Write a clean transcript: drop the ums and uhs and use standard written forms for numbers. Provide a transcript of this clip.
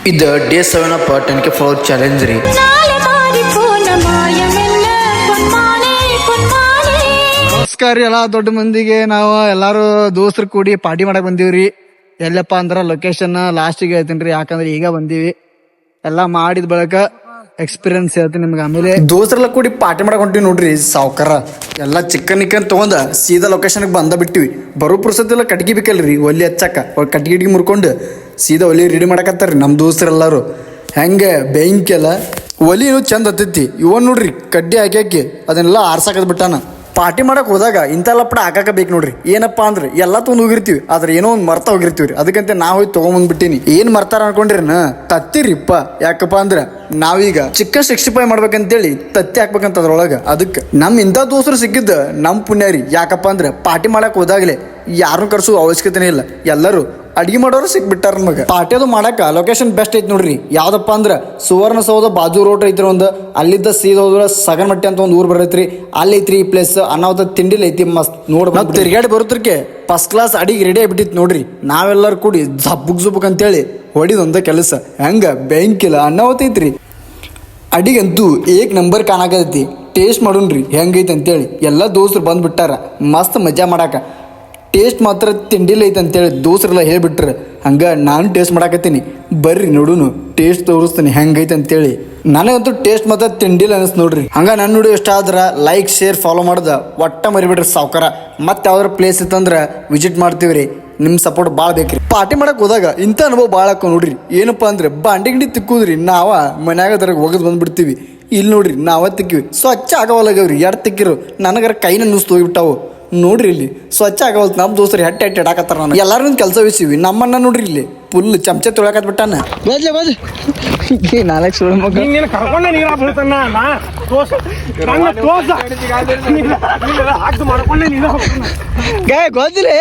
ಇದು ಡೇ 7 ಅಪ್ಪ 10K follower challenge ರೀ. ನಮಸ್ಕಾರ ರೀ ಎಲ್ಲ ದೊಡ್ಡ ಮಂದಿಗೆ. ನಾವು ಎಲ್ಲಾರು ದೋಸ್ತರು ಕೂಡಿ ಪಾರ್ಟಿ ಮಾಡಕ್ ಬಂದೀವ್ರಿ. ಎಲ್ಲಪ್ಪ ಅಂದ್ರ ಲೊಕೇಶನ್ ಲಾಸ್ಟಿಗೆ ಹೇಳ್ತೀನಿ, ಯಾಕಂದ್ರೆ ಈಗ ಬಂದೀವಿ. ಎಲ್ಲಾ ಮಾಡಿದ ಬಳಕ ಎಕ್ಸ್ಪೀರಿಯನ್ಸ್ ಹೇಳ್ತೀನಿ ನಿಮ್ಗೆ. ಆಮೇಲೆ ದೋಸ್ತರೆಲ್ಲ ಕೂಡಿ ಪಾರ್ಟಿ ಮಾಡಕ್ ಹೊಂಟಿವಿ ನೋಡ್ರಿ. ಸಾವ್ಕಾರ ಎಲ್ಲ ಚಿಕನ್ ತಗೊಂಡ ಸೀದಾ ಲೊಕೇಶನ್ಗೆ ಬಂದ ಬಿಟ್ಟಿವಿ. ಬರೋ ಪುರ್ಸತ್ತೆಲ್ಲ ಕಟ್ಗಿ ಬೇಕಲ್ರಿ ಒಲಿ ಹಚ್ಚಾಕ. ಕಟ್ಗಿ ಮುರ್ಕೊಂಡು ಸೀದಾ ಒಲಿ ರೆಡಿ ಮಾಡಕತ್ತಾರ್ರಿ ನಮ್ಮ ದೋಸ್ತರೆಲ್ಲಾರು. ಹೆಂಗೆ ಬೆಂಕಿ ಎಲ್ಲ ಒಲಿನು ಚಂದ ಹತ್ತೈತಿ. ಇವನ್ ನೋಡ್ರಿ ಕಡ್ಡಿ ಹಾಕಿ ಅದನ್ನೆಲ್ಲ ಆರ್ಸಾಕದ್ ಬಿಟ್ಟಾನ. ಪಾರ್ಟಿ ಮಾಡಕ್ ಹೋದಾಗ ಇಂಥೆಲ್ಲ ಪಡ ಹಾಕಾಕ ಬೇಕು ನೋಡ್ರಿ. ಏನಪ್ಪಾ ಅಂದ್ರೆ ಎಲ್ಲ ತೊಗೊಂಡ್ ಹೋಗಿರ್ತೀವಿ, ಆದ್ರೆ ಏನೋ ಒಂದು ಮರ್ತಾ ಹೋಗಿರ್ತೀವ್ರಿ. ಅದಕ್ಕಂತ ನಾವು ಹೋಗಿ ತೊಗೊಂಬಂದ್ಬಿಟ್ಟಿನಿ. ಏನ್ ಮರ್ತಾರ ಅನ್ಕೊಂಡ್ರಿನ ತತ್ತಿರಿಪ್ಪ. ಯಾಕಪ್ಪ ಅಂದ್ರೆ ನಾವೀಗ ಚಿಕನ್ 65 ಮಾಡ್ಬೇಕಂತೇಳಿ ತತ್ತಿ ಹಾಕ್ಬೇಕಂತ ಅದ್ರೊಳಗ. ಅದಕ್ಕೆ ನಮ್ ಇಂಥ ದೋಸ್ತರು ಸಿಕ್ಕಿದ್ದ ನಮ್ ಪುಣ್ಯ ರೀ. ಯಾಕಪ್ಪ ಅಂದ್ರೆ ಪಾರ್ಟಿ ಮಾಡಕ್ ಹೋದಾಗ್ಲೆ ಯಾರನ್ನು ಕರ್ಸೋ ಅವಶ್ಯಕತೆನೇ ಇಲ್ಲ. ಎಲ್ಲರೂ ಅಡ್ಗೆ ಮಾಡೋರು ಸಿಕ್ಬಿಟ್ಟಾರ ನಮಗ. ಪಾರ್ಟಿ ಅದು ಮಾಡಕ ಲೊಕೇಶನ್ ಬೆಸ್ಟ್ ಐತಿ ನೋಡ್ರಿ. ಯಾವ್ದಪ್ಪ ಅಂದ್ರ ಸುವರ್ಣಸೌಧ ಬಾಜು ರೋಡ್ ಐತ್ರಿ. ಒಂದು ಅಲ್ಲಿದ್ದ ಸೀದಾ ಹೋದ್ರ ಸಗನ್ಮಟ್ಟಿ ಅಂತ ಒಂದು ಊರ್ ಬರೈತ್ರಿ. ಅಲ್ಲಿ ಐತ್ರಿ ಈ ಪ್ಲೇಸ್. ಅನ್ನಾವತ್ತ ತಿಂಡಿಲ್ ಐತಿ ಮಸ್ತ್ ನೋಡ್ಬೇಕು. ತಿರ್ಗಾಡಿ ಬರುತ್ತರ್ಕೆ ಫಸ್ಟ್ ಕ್ಲಾಸ್ ಅಡಿಗೆ ರೆಡಿ ಆಗ್ಬಿಟ್ಟಿತ್ತು ನೋಡ್ರಿ. ನಾವೆಲ್ಲರೂ ಕೂಡಿ ಜಬ್ಬುಕ್ ಅಂತೇಳಿ ಹೊಡಿದೊಂದ ಕೆಲಸ. ಹೆಂಗ ಬೆಂಕಿಲ್ಲ ಅನ್ನವತ್ತೈತ್ರಿ. ಅಡಿಗಂತೂ ಏಕ್ ನಂಬರ್ ಕಾಣಕತ್ತೈತಿ. ಟೇಸ್ಟ್ ಮಾಡೋಣ್ರಿ ಹೆಂಗೈತಿ ಅಂತೇಳಿ. ಎಲ್ಲ ದೋಸ್ತರು ಬಂದ್ಬಿಟ್ಟಾರ ಮಸ್ತ್ ಮಜಾ ಮಾಡಾಕ. ಟೇಸ್ಟ್ ಮಾತ್ರ ತಿಂಡಿಲ್ಲ ಐತೆ ಅಂತೇಳಿ ದೋಸ್ರೆಲ್ಲ ಹೇಳ್ಬಿಟ್ರೆ. ಹಂಗೆ ನಾನು ಟೇಸ್ಟ್ ಮಾಡಾಕತ್ತೀನಿ. ಬರ್ರಿ ನೋಡುನು ಟೇಸ್ಟ್ ತೋರಿಸ್ತೀನಿ ಹೆಂಗೈತೆ ಅಂತೇಳಿ. ನನಗಂತೂ ಟೇಸ್ಟ್ ಮಾತ್ರ ತಿಂಡಿಲ್ಲ ಅನಿಸ್ ನೋಡ್ರಿ. ಹಂಗೆ ನನ್ನ ವಿಡಿಯೋ ಇಷ್ಟ ಆದ್ರೆ ಲೈಕ್ ಶೇರ್ ಫಾಲೋ ಮಾಡ್ದೆ ಒಟ್ಟ ಮರಿಬಿಡ್ರಿ ಸಾವ್ಕಾರ. ಮತ್ತೆ ಯಾವ್ದಾರ ಪ್ಲೇಸ್ ಇತ್ತಂದ್ರೆ ವಿಸಿಟ್ ಮಾಡ್ತೀವಿ ರೀ. ನಿಮ್ಮ ಸಪೋರ್ಟ್ ಭಾಳ ಬೇಕ್ರಿ. ಪಾರ್ಟಿ ಮಾಡಕ್ಕೆ ಹೋದಾಗ ಇಂಥ ಅನುಭವ ಭಾಳ ಹಾಕೋ ನೋಡ್ರಿ. ಏನಪ್ಪ ಅಂದ್ರೆ ಬಾಂಡಿ ಗಿಂಡಿ ತಿಕ್ಕುದ್ರಿ. ನಾವ ಮನ್ಯಾಗ ಅದ್ರಾಗ ಹೋಗೋದು ಬಂದ್ಬಿಡ್ತೀವಿ. ಇಲ್ಲಿ ನೋಡ್ರಿ ನಾವ ತಿಕ್ಕಿವಿ ಸ್ವಚ್ಛ ಆಗವಲ್ಲಾಗ್ಯವ್ರಿ. ಎರಡು ತಿಕ್ಕಿರು ನನಗರ ಕೈನ ನುಸ್ತು ಹೋಗ್ಬಿಟ್ಟಾವು ನೋಡ್ರಿ. ಇಲ್ಲಿ ಸ್ವಚ್ಛ ಆಗವಲ್ತು. ನಮ್ಮ ದೋಸ್ತರು ಹೆಟ್ಟ ಇಡಾಕತ್ತಾರ. ನಾನು ಎಲ್ಲಾರು ಕೆಲಸ ವಿಸಿವಿ. ನಮ್ಮನ್ನ ನೋಡ್ರಿ ಇಲ್ಲಿ ಫುಲ್ ಚಮಚ ತೊಳಕತ್ ಬಿಟ್ಟಾನ. ನಾಲ್ಕು ಸುಳ್ಳು ಮಗ ಕರ್ಕೊಂಡೆ ನೀರ ಗೊತ್ತಿಲ್ಲ.